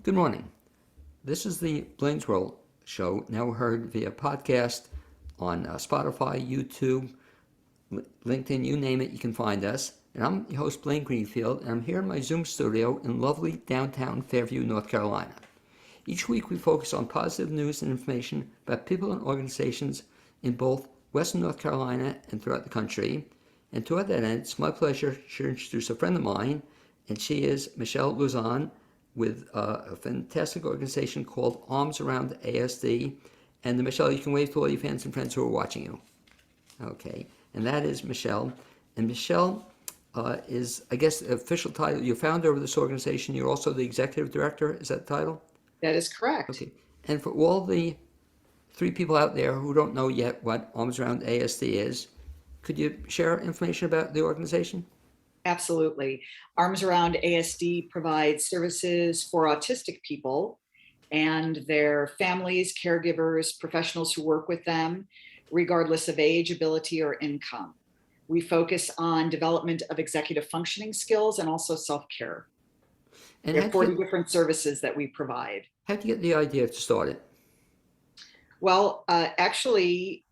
Good morning. This is the Blaine's World show, now heard via podcast on Spotify, YouTube, LinkedIn, you name it, you can find us. And I'm your host, Blaine Greenfield, and I'm here in my Zoom studio in lovely downtown Fairview, North Carolina. Each week we focus on positive news and information about people and organizations in both Western North Carolina and throughout the country. And toward that end, it's my pleasure to introduce a friend of mine, and she is Michele Louzon with a fantastic organization called Arms Around ASD. And Michele, you can wave to all your fans and friends who are watching you. Okay, and that is Michele. And Michele is, I guess, the official title, you're founder of this organization. You're also the executive director. Is that the title? That is correct. Okay. And for all the three people out there who don't know yet what Arms Around ASD is, could you share information about the organization? Absolutely. Arms Around ASD provides services for autistic people and their families, caregivers, professionals who work with them, regardless of age, ability, or income. We focus on development of executive functioning skills and also self-care. And We have 40 different services that we provide. How'd you get the idea to start it? Well, actually,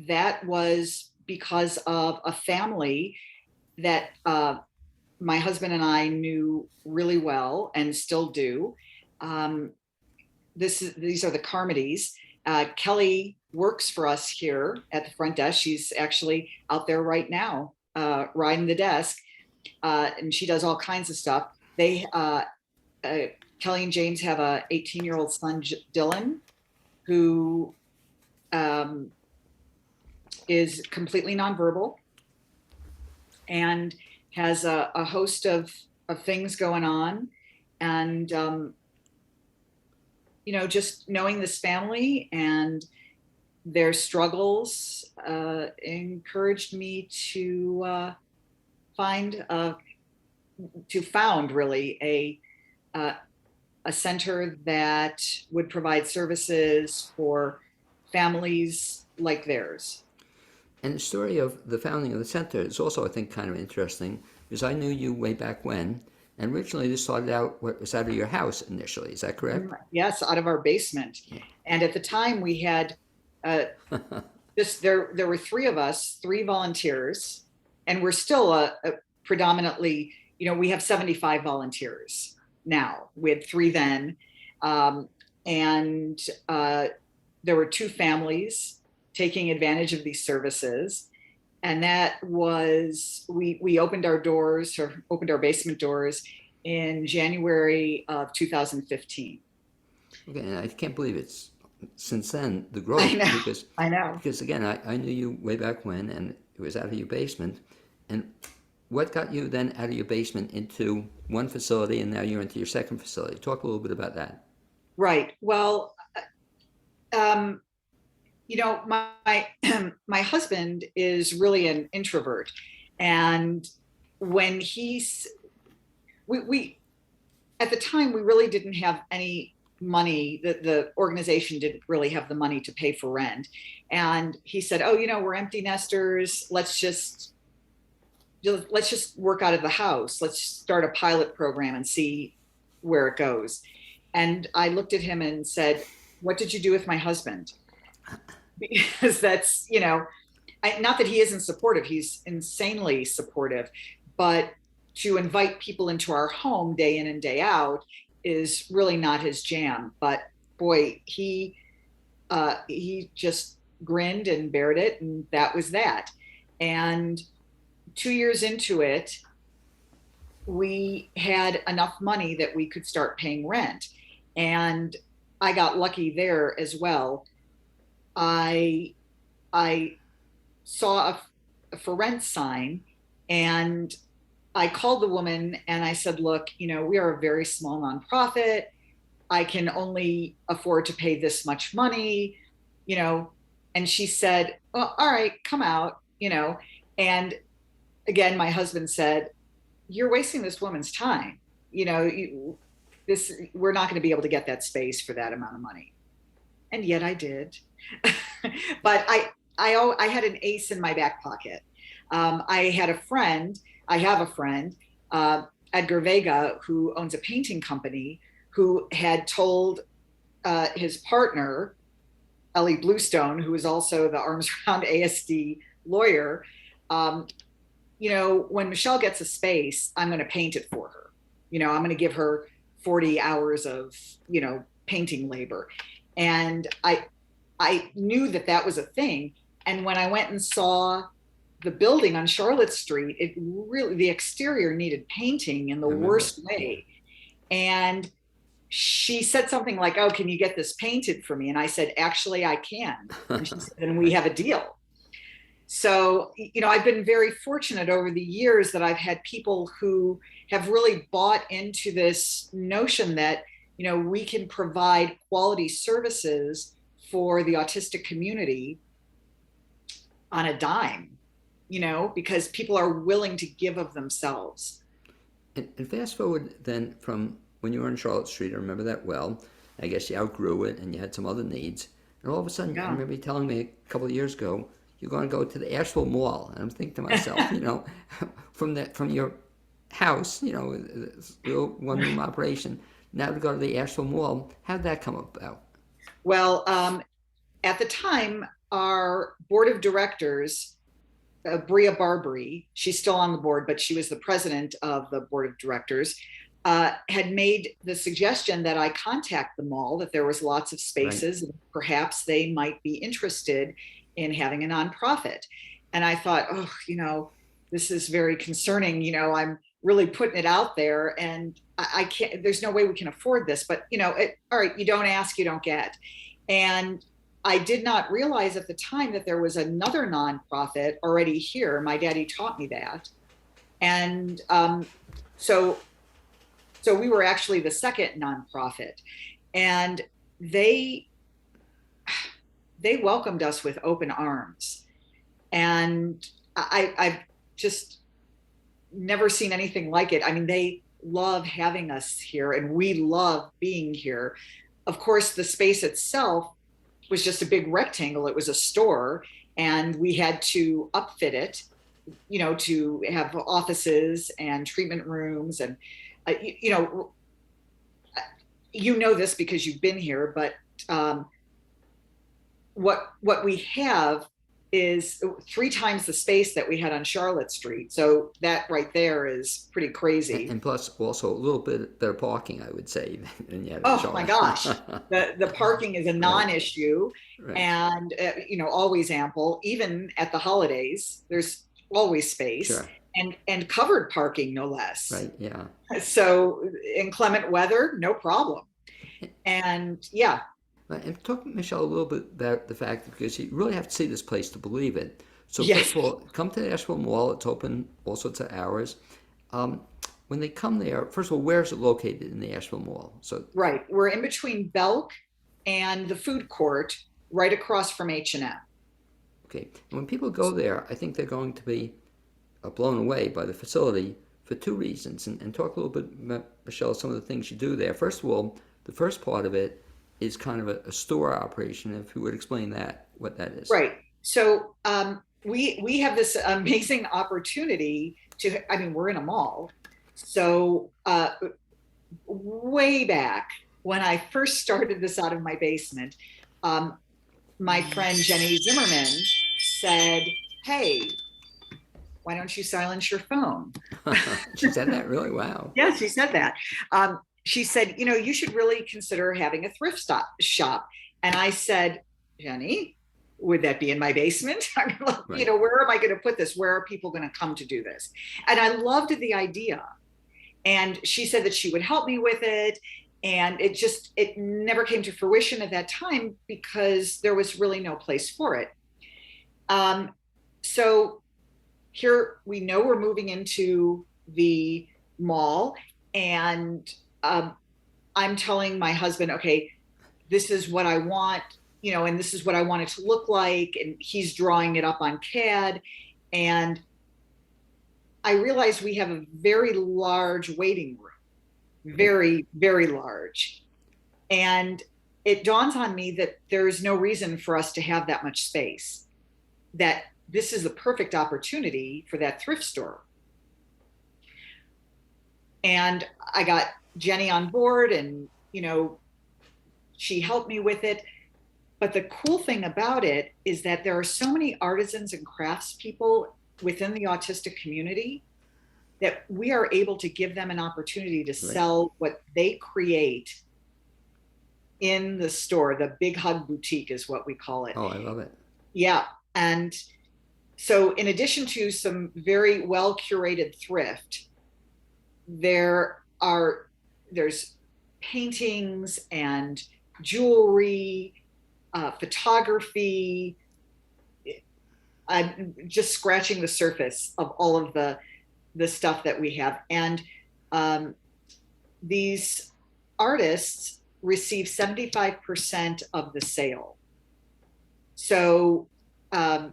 that was because of a family that my husband and I knew really well and still do. These are the Carmodys. Kelly works for us here at the front desk. She's actually out there right now, riding the desk, and she does all kinds of stuff. They, Kelly and James have a 18-year-old son, Dylan, who is completely nonverbal and has a host of things going on. And, just knowing this family and their struggles encouraged me to found really a center that would provide services for families like theirs. And the story of the founding of the center is also, I think, kind of interesting, because I knew you way back when, and originally this started out, what was out of your house initially, is that correct? Yes, out of our basement. Yeah. And at the time we had, there were three of us, 3 volunteers, and we're still a predominantly, we have 75 volunteers now. We had 3 then, and there were 2 families taking advantage of these services. And that was, we opened our basement doors in January of 2015. Okay, and I can't believe it's since then, the growth. I know. Because again, I knew you way back when, and it was out of your basement. And what got you then out of your basement into one facility, and now you're into your second facility? Talk a little bit about that. Right. Well, my husband is really an introvert, and when we at the time we really didn't have any money. The organization didn't really have the money to pay for rent, and he said, "Oh, we're empty nesters. Let's just work out of the house. Let's start a pilot program and see where it goes." And I looked at him and said, "What did you do with my husband?" Because that's, not that he isn't supportive, he's insanely supportive, but to invite people into our home day in and day out is really not his jam. But boy, he just grinned and bared it, and that was that. And 2 years into it, we had enough money that we could start paying rent. And I got lucky there as well. I saw a for rent sign, and I called the woman and I said, "Look, we are a very small nonprofit. I can only afford to pay this much money, and she said, "Well, all right, come out," and again, my husband said, "You're wasting this woman's time. We're not going to be able to get that space for that amount of money." And yet I did. But I had an ace in my back pocket. I have a friend, Edgar Vega, who owns a painting company, who had told his partner, Ellie Bluestone, who is also the Arms Around ASD lawyer, when Michele gets a space, I'm going to paint it for her. I'm going to give her 40 hours of, painting labor. And I knew that that was a thing. And when I went and saw the building on Charlotte Street, it really, the exterior needed painting in the worst way. And she said something like, "Oh, can you get this painted for me?" And I said, "Actually, I can." And she said, "And we have a deal." So, I've been very fortunate over the years that I've had people who have really bought into this notion that, we can provide quality services for the autistic community on a dime, because people are willing to give of themselves. And fast forward then from when you were on Charlotte Street, I remember that well. I guess you outgrew it and you had some other needs. And all of a sudden, I remember you telling me a couple of years ago, you're going to go to the Asheville Mall. And I'm thinking to myself, from your house, one-room operation, now to go to the Asheville Mall. How did that come about? Well, at the time, our board of directors, Bria Barbary, she's still on the board, but she was the president of the board of directors, had made the suggestion that I contact the mall, that there was lots of spaces, and perhaps they might be interested in having a nonprofit. And I thought, this is very concerning. I'm really putting it out there, and I can't, there's no way we can afford this, but all right, you don't ask, you don't get. And I did not realize at the time that there was another nonprofit already here. My daddy taught me that. And so we were actually the second nonprofit, and they welcomed us with open arms. And I've just never seen anything like it. I mean, they love having us here, and we love being here. Of course, the space itself was just a big rectangle. It was a store, and we had to upfit it, to have offices and treatment rooms. And, this because you've been here, but what we have is 3 times the space that we had on Charlotte Street. So that right there is pretty crazy. And plus also a little bit better parking, I would say. Than you had my gosh. The parking is a non-issue. Right. And, always ample. Even at the holidays, there's always space. Sure. And covered parking, no less. Right, yeah. So inclement weather, no problem. And yeah. And talk, Michele, a little bit about the fact, because you really have to see this place to believe it. So yes. First of all, come to the Asheville Mall. It's open all sorts of hours. When they come there, first of all, where is it located in the Asheville Mall? So right, we're in between Belk and the food court, right across from H&M. Okay, and when people go there, I think they're going to be blown away by the facility for 2 reasons. And talk a little bit about, Michele, some of the things you do there. First of all, the first part of it is kind of a store operation, if you would explain that, what that is. Right. So we have this amazing opportunity we're in a mall. So way back when I first started this out of my basement, my friend Jenny Zimmerman said, "Hey, why don't you silence your phone?" She said that? Really? Wow. Yeah, she said that. She said, you should really consider having a thrift shop. And I said, "Jenny, would that be in my basement? Right. Where am I going to put this? Where are people going to come to do this?" And I loved the idea. And she said that she would help me with it. And it never came to fruition at that time because there was really no place for it. So here we know we're moving into the mall, and I'm telling my husband, okay, this is what I want, and this is what I want it to look like. And he's drawing it up on CAD. And I realized we have a very large waiting room, very, very large. And it dawns on me that there is no reason for us to have that much space, that this is the perfect opportunity for that thrift store. And I got Jenny on board, and you know, she helped me with it. But the cool thing about it is that there are so many artisans and craftspeople within the autistic community that we are able to give them an opportunity to Right. sell what they create in the store. The Big Hug Boutique is what we call it. Oh, I love it. Yeah. And so, in addition to some very well curated thrift, there are there's paintings and jewelry, photography. I'm just scratching the surface of all of the stuff that we have, and um, these artists receive 75% of the sale. So, um,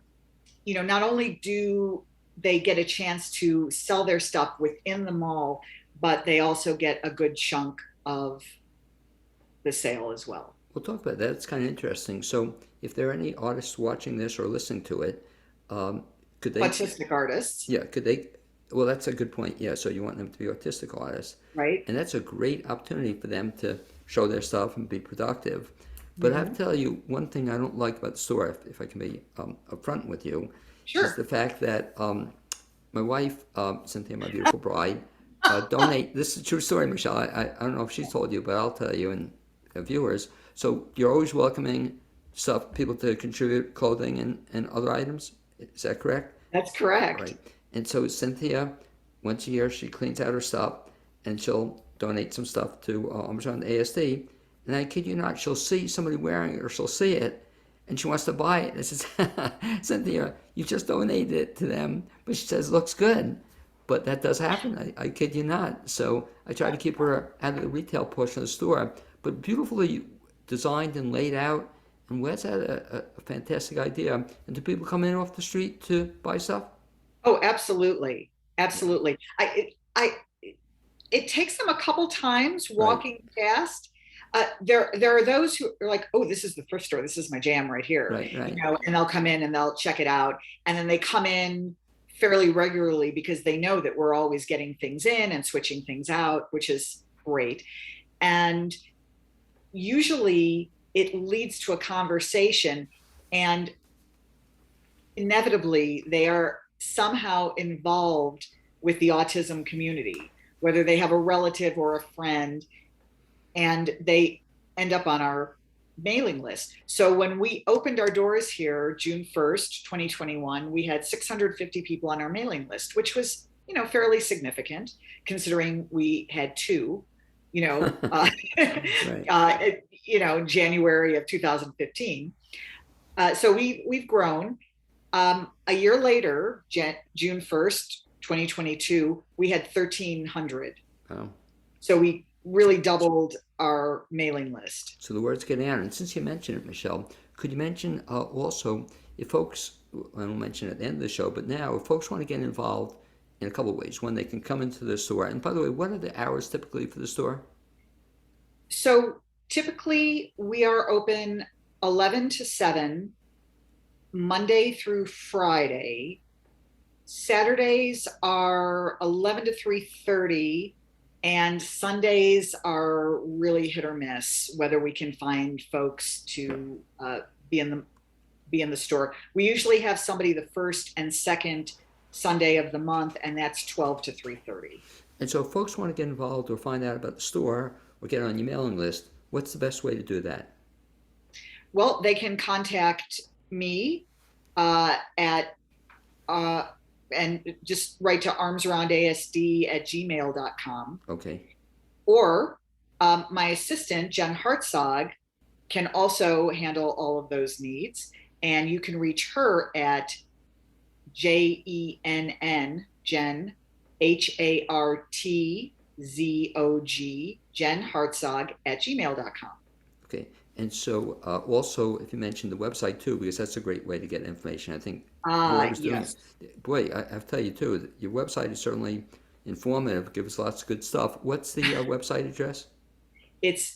not only do they get a chance to sell their stuff within the mall, but they also get a good chunk of the sale as well. We'll talk about that. It's kind of interesting. So, if there are any artists watching this or listening to it, um, could they? Autistic artists, Yeah, could they? Well, that's a good point. Yeah, so you want them to be artistic artists, right? and that's a great opportunity for them to show their stuff and be productive. But I have Mm-hmm. to tell you one thing I don't like about the store, if I can be upfront with you, is the Sure. fact that my wife, Cynthia, my beautiful bride, donate. This is a true story, Michelle. I don't know if she's told you, but I'll tell you and viewers. So you're always welcoming stuff, people to contribute clothing and other items. Is that correct? That's correct. Right. And so Cynthia, once a year, she cleans out her stuff and she'll donate some stuff to Arms Around ASD. And I kid you not, she'll see somebody wearing it or she'll see it and she wants to buy it. And I says, Cynthia, you just donated it to them. But she says, looks good. But that does happen. I kid you not. So I try to keep her out of the retail portion of the store. But beautifully designed and laid out. And Wes had a fantastic idea. And do people come in off the street to buy stuff? Oh, absolutely. Absolutely. It takes them a couple times Right, walking past. There are those who are like, oh, this is the thrift store. This is my jam right here, right, right. and they'll come in and they'll check it out. And then they come in fairly regularly because they know that we're always getting things in and switching things out, which is great. And usually it leads to a conversation, and inevitably they are somehow involved with the autism community, whether they have a relative or a friend, and they end up on our mailing list. So when we opened our doors here June 1st, 2021, we had 650 people on our mailing list, which was, fairly significant considering we had two, you know, uh, Right. January of 2015. So we've grown. A year later, June 1st, 2022, we had 1,300. Oh. So we really doubled our mailing list. So the word's getting out. And since you mentioned it, Michelle, could you mention also if folks, I will mention it at the end of the show, but now if folks want to get involved in a couple of ways, one, they can come into the store. And by the way, what are the hours typically for the store? So typically we are open 11 to 7, Monday through Friday. Saturdays are 11 to 3:30, and Sundays are really hit or miss whether we can find folks to be in the store. We usually have somebody the first and second Sunday of the month, and that's 12 to 3:30. And so if folks want to get involved or find out about the store or get on your mailing list, what's the best way to do that? Well, they can contact me at and just write to armsaroundasd@gmail.com. Okay. Or my assistant, Jen Hartzog, can also handle all of those needs. And you can reach her at JENN, Jen, HARTZOG, Jen Hartzog at gmail.com. Okay. And so also, if you mentioned the website too, because that's a great way to get information. I think whoever's doing Yes. it, boy, I have to tell you too, that your website is certainly informative, gives us lots of good stuff. What's the website address? It's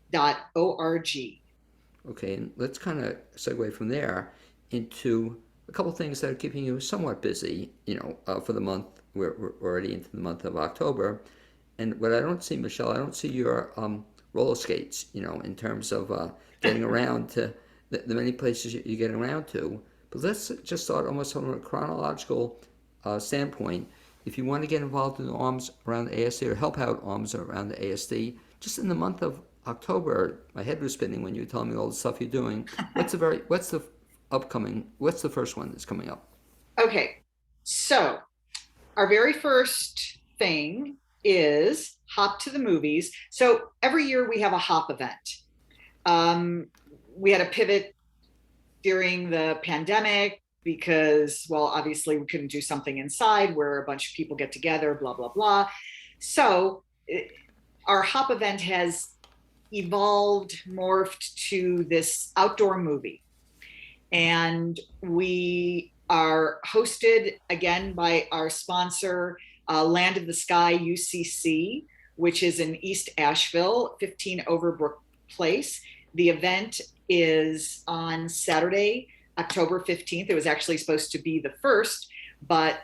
www.armsaroundasd.org. Okay, and let's kind of segue from there into a couple things that are keeping you somewhat busy, for the month we're already into the month of October. And what I don't see, Michelle, I don't see your roller skates, in terms of getting around to the many places you get around to. But let's just start almost from a chronological standpoint. If you want to get involved in Arms Around ASD or help out Arms Around the ASD, just in the month of October, my head was spinning when you were telling me all the stuff you're doing. What's the first one that's coming up? Okay, so our very first thing is Hop to the Movies. So every year we have a Hop event. We had a pivot during the pandemic because, well, obviously we couldn't do something inside where a bunch of people get together, blah, blah, blah. So our Hop event has evolved, morphed to this outdoor movie. And we are hosted again by our sponsor, Land of the Sky UCC, which is in East Asheville, 15 Overbrook Place. The event is on Saturday, October 15th. It was actually supposed to be the 1st, but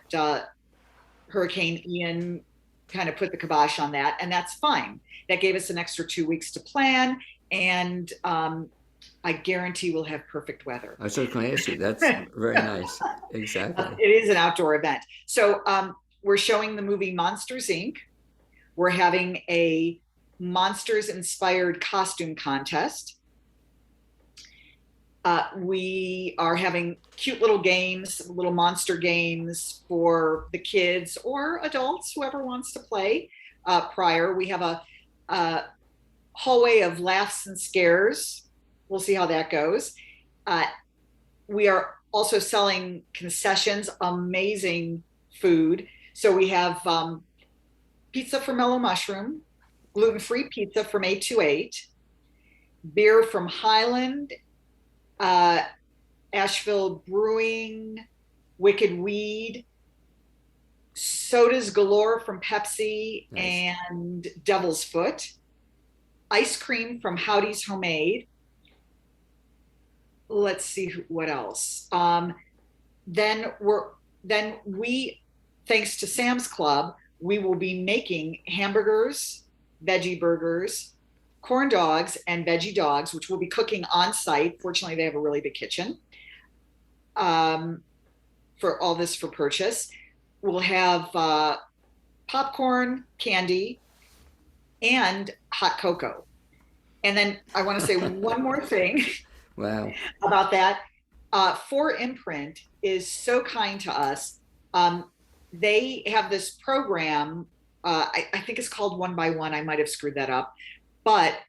Hurricane Ian kind of put the kibosh on that, and that's fine. That gave us an extra 2 weeks to plan, and I guarantee we'll have perfect weather. I was just going to ask you. That's very nice. Exactly. It is an outdoor event. So we're showing the movie Monsters, Inc. We're having a Monsters-inspired costume contest. We are having cute little games, little monster games for the kids or adults, whoever wants to play. We have a hallway of laughs and scares. We'll see how that goes. We are also selling concessions, amazing food. So we have pizza from Mellow Mushroom, gluten-free pizza from 828, beer from Highland, Asheville Brewing, Wicked Weed, sodas galore from Pepsi, nice, and Devil's Foot, ice cream from Howdy's Homemade. Let's see what else. Then we, thanks to Sam's Club, we will be making hamburgers, veggie burgers, corn dogs, and veggie dogs, which we'll be cooking on site. Fortunately, they have a really big kitchen for all this for purchase. We'll have popcorn, candy, and hot cocoa. And then I want to say one more thing. Wow. About that. 4imprint is so kind to us. They have this program, I think it's called One by One. I might have screwed that up. But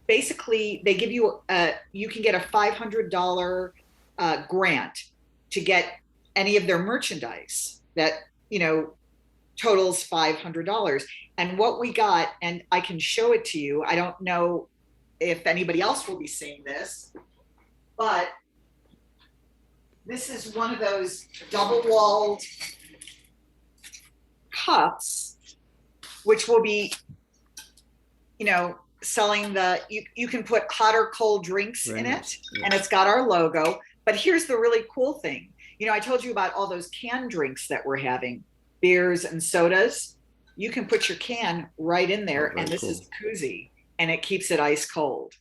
basically, they give you, you can get a $500 grant to get any of their merchandise that, totals $500. And what we got, and I can show it to you, I don't know if anybody else will be seeing this, but this is one of those double-walled cups, which will be, selling you can put hot or cold drinks in it, and it's got our logo. But here's the really cool thing. I told you about all those canned drinks that we're having, beers and sodas. You can put your can right in there, and this is a koozie, and it keeps it ice cold.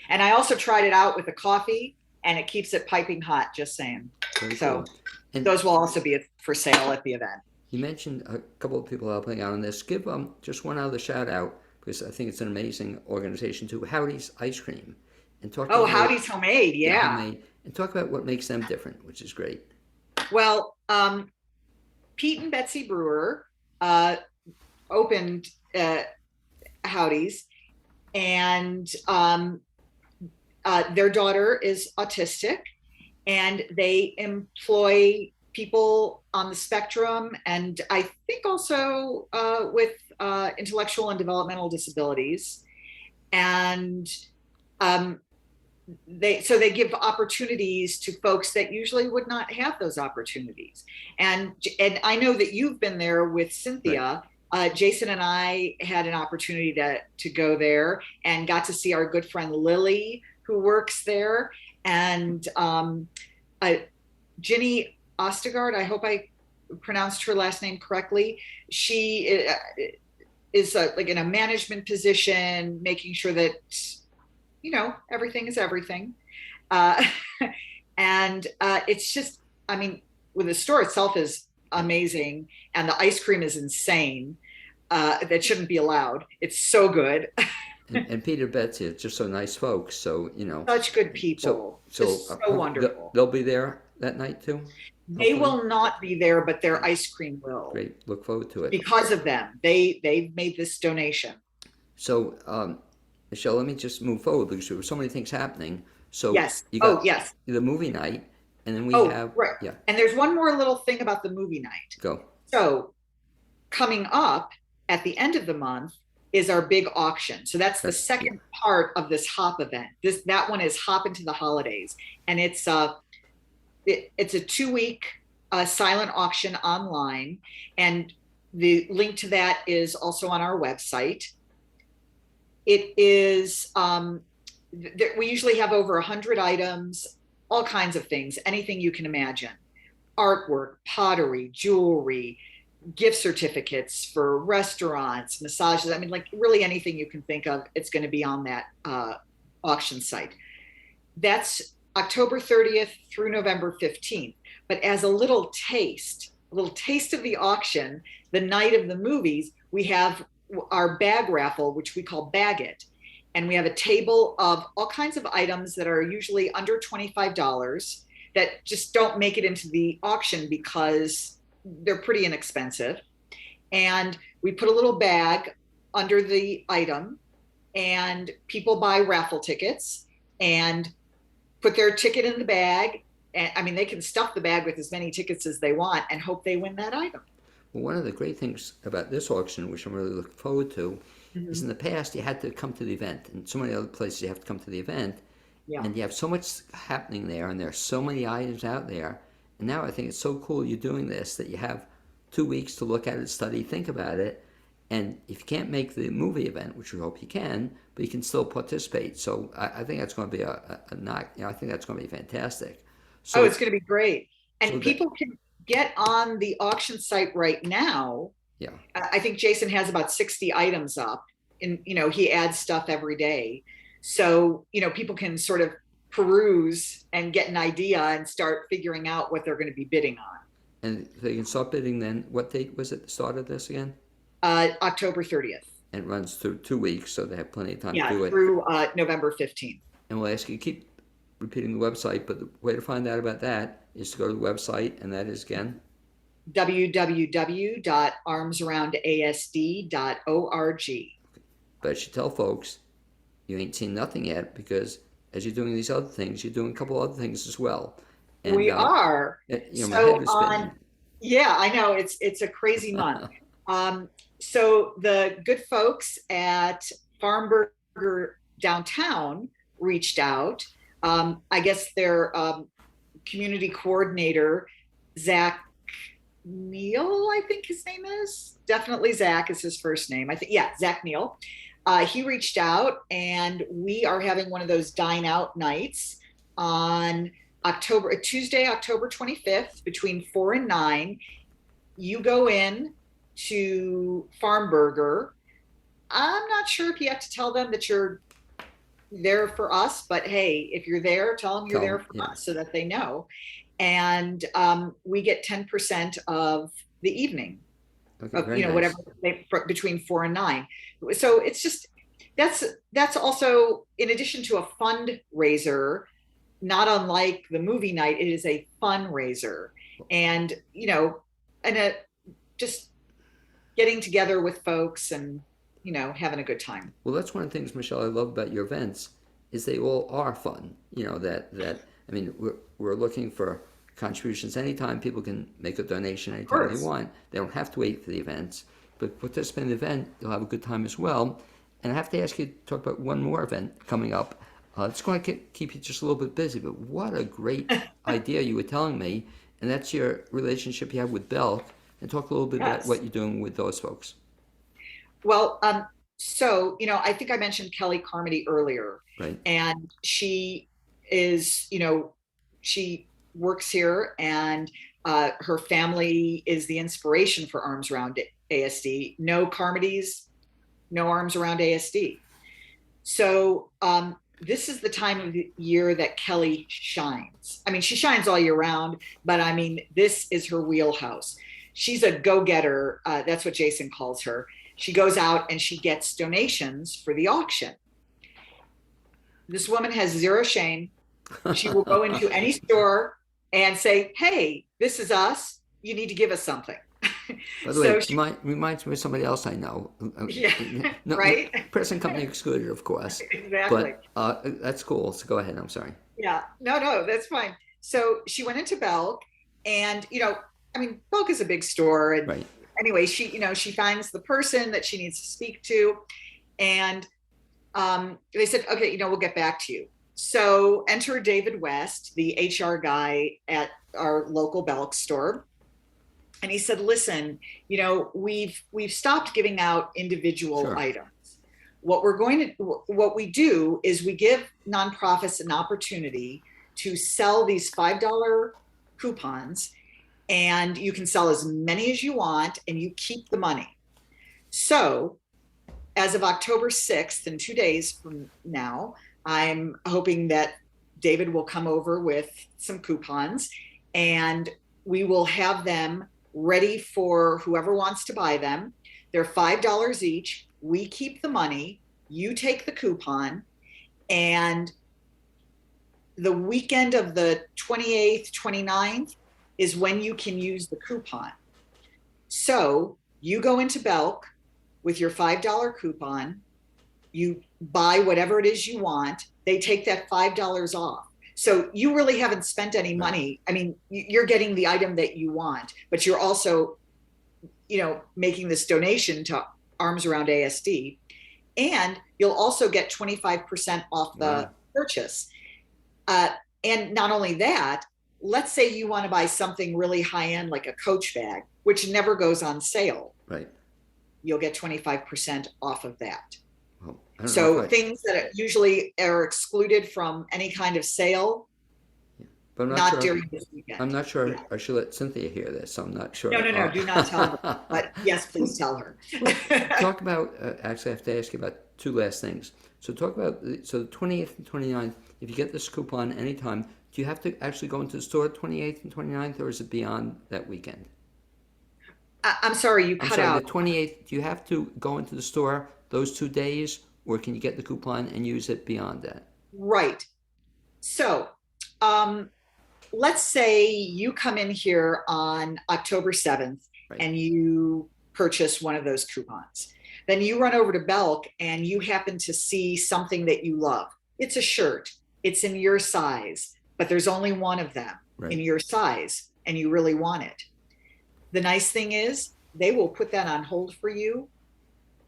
And I also tried it out with a coffee, and it keeps it piping hot, just saying. Very so cool. And those will also be for sale at the event. You mentioned a couple of people helping out on this. Give just one other shout out, because I think it's an amazing organization too, Howdy's Ice Cream. And talk about Howdy's Homemade, yeah. Homemade, and talk about what makes them different, which is great. Well, Pete and Betsy Brewer opened Howdy's, and their daughter is autistic, and they employ people on the spectrum, and I think also with intellectual and developmental disabilities. And they give opportunities to folks that usually would not have those opportunities. And I know that you've been there with Cynthia. Right. Jason and I had an opportunity to go there and got to see our good friend Lily, who works there, and Ginny Ostegard. I hope I pronounced her last name correctly. She is like in a management position, making sure that, everything is everything. Uh, and it's just, I mean, with the store itself is amazing, and the ice cream is insane. That shouldn't be allowed. It's so good. And Peter, Betsy, it's just so nice folks. So Such good so people. so Just so wonderful. they'll be there that night too. They Hopefully, will not be there, but their great, ice cream will. great. Look forward to it. Because of them. They've made this donation. So, Michelle, let me just move forward because there were so many things happening. So Yes. you Oh, got yes. the movie night, and then we Oh, have right. yeah, And there's one more little thing about the movie night. go. So coming up at the end of the month is our big auction. So that's the Yeah. second part of this hop event. That one is Hop into the Holidays, and it's a 2 week silent auction online, and the link to that is also on our website. It is we usually have over 100 items, all kinds of things, anything you can imagine: artwork, pottery, jewelry, gift certificates for restaurants, massages. I mean, like really anything you can think of, it's going to be on that auction site. That's October 30th through November 15th. But as a little taste of the auction, the night of the movies, we have our bag raffle, which we call Bag It. And we have a table of all kinds of items that are usually under $25 that just don't make it into the auction because they're pretty inexpensive. And we put a little bag under the item, and people buy raffle tickets and put their ticket in the bag. And I mean, they can stuff the bag with as many tickets as they want and hope they win that item. Well, one of the great things about this auction, which I'm really looking forward to, is Mm-hmm. in the past you had to come to the event, and so many other places you have to come to the event, Yeah. and you have so much happening there, and there are so many items out there. And now I think it's so cool you're doing this that you have 2 weeks to look at it, study, think about it, and if you can't make the movie event, which we hope you can, but you can still participate. So I think that's going to be a knock. I think that's going to be fantastic. Oh, it's So going to be great. so And that people can get on the auction site right now. yeah. I think Jason has about 60 items up, and he adds stuff every day. So, people can sort of peruse and get an idea and start figuring out what they're going to be bidding on. And they can start bidding then. What date was it the start of this again? October 30th. And it runs through 2 weeks, so they have plenty of time to Yeah, do it. through November 15th. And we'll ask you to keep repeating the website, but the way to find out about that is to go to the website, and that is again. www.armsaroundasd.org. But I should tell folks you ain't seen nothing yet because as you're doing these other things, you're doing a couple other things as well. And We are. my So head was spinning. yeah, I know it's a crazy month. So the good folks at Farm Burger downtown reached out. I guess their community coordinator, Zach Neal, I think his name is. Definitely Zach is his first name. I think, yeah, Zach Neal. He reached out, and we are having one of those dine out nights on Tuesday, October 25th, between 4 and 9. You go in to Farm Burger. I'm not sure if you have to tell them that you're there for us, but hey, if you're there, tell them you're there for Yeah. us so that they know. And we get 10% of the evening Okay, of very nice. whatever between 4 and 9. So it's just that's also, in addition to a fundraiser, not unlike the movie night, it is a fundraiser. And just getting together with folks and having a good time. Well, that's one of the things, Michelle, I love about your events is they all are fun. I mean, we're looking for contributions anytime. People can make a donation anytime they want. They don't have to wait for the events. But participate in the event, you'll have a good time as well. And I have to ask you to talk about one more event coming up. It's going to keep you just a little bit busy, but what a great idea you were telling me. And that's your relationship you have with Belk. And talk a little bit about what you're doing with those folks. Well, so, I think I mentioned Kelly Carmody earlier, Right. and she is, she works here, and Her family is the inspiration for Arms Around ASD. No Carmody's, no Arms Around ASD. So this is the time of the year that Kelly shines. I mean, she shines all year round, but I mean, this is her wheelhouse. She's a go-getter. That's what Jason calls her. She goes out and she gets donations for the auction. This woman has zero shame. She will go into any store and say, hey, this is us. You need to give us something. By the way, reminds me of somebody else I know. Yeah, no, right? Present company excluded, of course. Exactly. But that's cool. So go ahead. I'm sorry. Yeah, no, that's fine. So she went into Belk, and I mean, Belk is a big store, and right. Anyway, she finds the person that she needs to speak to, and they said, okay, we'll get back to you. So enter David West, the HR guy at our local Belk store. And he said, listen, we've stopped giving out individual items. What we do is we give nonprofits an opportunity to sell these $5 coupons, and you can sell as many as you want and you keep the money. So as of October 6th, in 2 days from now, I'm hoping that David will come over with some coupons, and we will have them ready for whoever wants to buy them. They're $5 each. We keep the money. You take the coupon. And the weekend of the 28th, 29th is when you can use the coupon. So you go into Belk with your $5 coupon. You buy whatever it is you want. They take that $5 off. So you really haven't spent any money. I mean, you're getting the item that you want, but you're also, making this donation to Arms Around ASD. And you'll also get 25% off the purchase. And not only that, let's say you want to buy something really high end, like a Coach bag, which never goes on sale. Right. You'll get 25% off of that. So things that usually are excluded from any kind of sale, but not during this weekend. I'm not sure. I should let Cynthia hear this. So I'm not sure. No, do not tell her. But yes, please tell her. Talk about, actually I have to ask you about two last things. So talk about, so the 28th and 29th, if you get this coupon anytime, do you have to actually go into the store 28th and 29th, or is it beyond that weekend? I'm sorry, you cut out. The 28th, do you have to go into the store those 2 days, or can you get the coupon and use it beyond that? Right. So let's say you come in here on October 7th and you purchase one of those coupons. Then you run over to Belk and you happen to see something that you love. It's a shirt. It's in your size, but there's only one of them in your size, and you really want it. The nice thing is they will put that on hold for you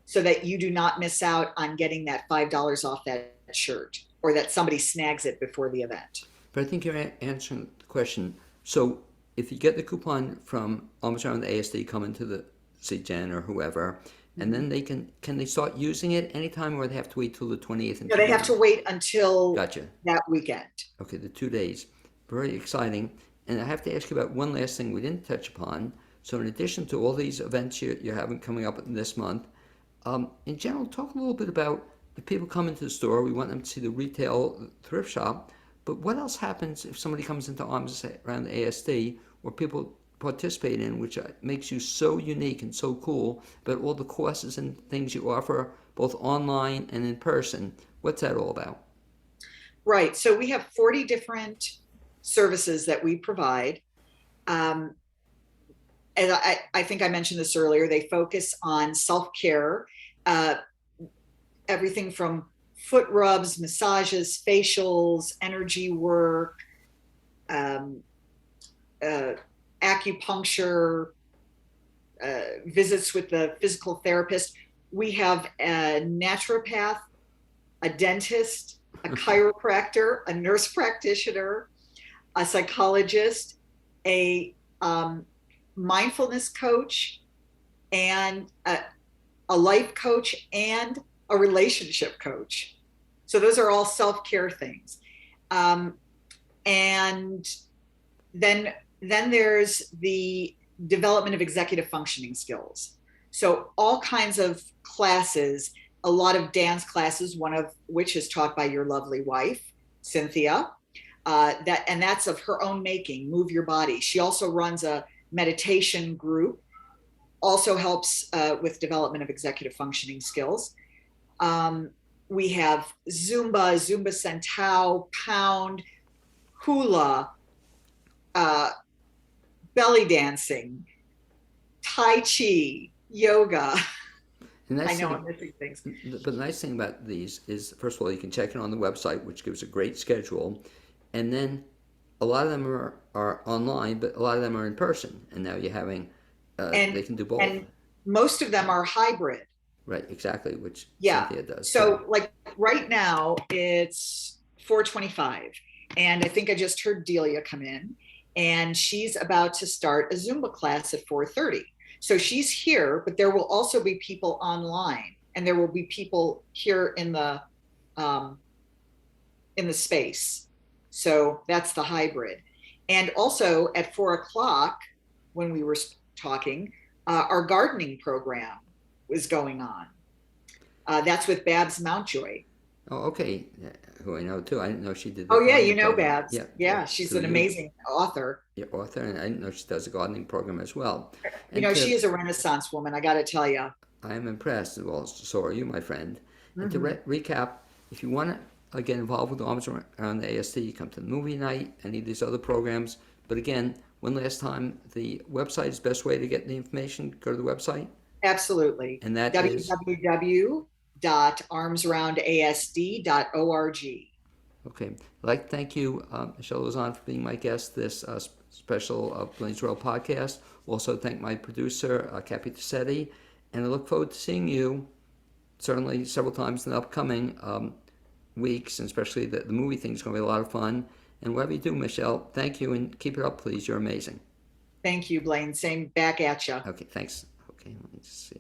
so that you do not miss out on getting that $5 off that shirt, or that somebody snags it before the event. But I think you're answering the question. So if you get the coupon from Arms Around ASD, come into the Jen or whoever, and then they can they start using it anytime, or they have to wait till the 28th? No, they have to wait until that weekend. Okay, the 2 days. Very exciting. And I have to ask you about one last thing we didn't touch upon. So in addition to all these events you're having coming up this month, in general, talk a little bit about if people come into the store, we want them to see the retail thrift shop, but what else happens if somebody comes into Arms Around ASD, or people participate in, which makes you so unique and so cool, but all the courses and things you offer, both online and in person, what's that all about? Right. So we have 40 different services that we provide. And I think I mentioned this earlier, they focus on self-care, everything from foot rubs, massages, facials, energy work, acupuncture, visits with the physical therapist. We have a naturopath, a dentist, a chiropractor, a nurse practitioner, a psychologist, a mindfulness coach, and a life coach, and a relationship coach. So those are all self-care things. And then Then there's the development of executive functioning skills. So all kinds of classes, a lot of dance classes, one of which is taught by your lovely wife, Cynthia. That's of her own making. Move Your Body. She also runs a meditation group. Also helps with development of executive functioning skills. We have Zumba, Zumba Centao, Pound, Hula, belly dancing, Tai Chi, yoga. I know I'm missing things. But the nice thing about these is, first of all, you can check it on the website, which gives a great schedule. And then a lot of them are online, but a lot of them are in person. And now you're having, they can do both. And most of them are hybrid. Right, exactly, which Yeah. Cynthia does. So like right now it's 4:25. And I think I just heard Delia come in, and she's about to start a Zumba class at 4:30. So she's here, but there will also be people online, and there will be people here in the space. So that's the hybrid. And also at 4 o'clock, when we were talking, our gardening program was going on. That's with Babs Mountjoy. Oh, okay. Who I know too. I didn't know she did. Oh yeah, you know Babs. Yeah, she's an amazing author. Yeah, author, and I didn't know she does a gardening program as well. You know, she is a Renaissance woman. I got to tell you. I am impressed. Well, so are you, my friend. And to recap, if you want to get involved with Arms Around ASD, you come to the movie night, any of these other programs. But again, one last time, the website is the best way to get the information. Go to the website. Absolutely. And that is www.armsaroundasd.org. Okay. I'd like to thank you, Michele Louzon, for being my guest this special Blaine's World podcast. Also thank my producer, Cappy Tassetti. And I look forward to seeing you certainly several times in the upcoming weeks, and especially the movie thing is going to be a lot of fun. And whatever you do, Michele, thank you, and keep it up, please. You're amazing. Thank you, Blaine. Same back at you. Okay, thanks. Okay, let me just see.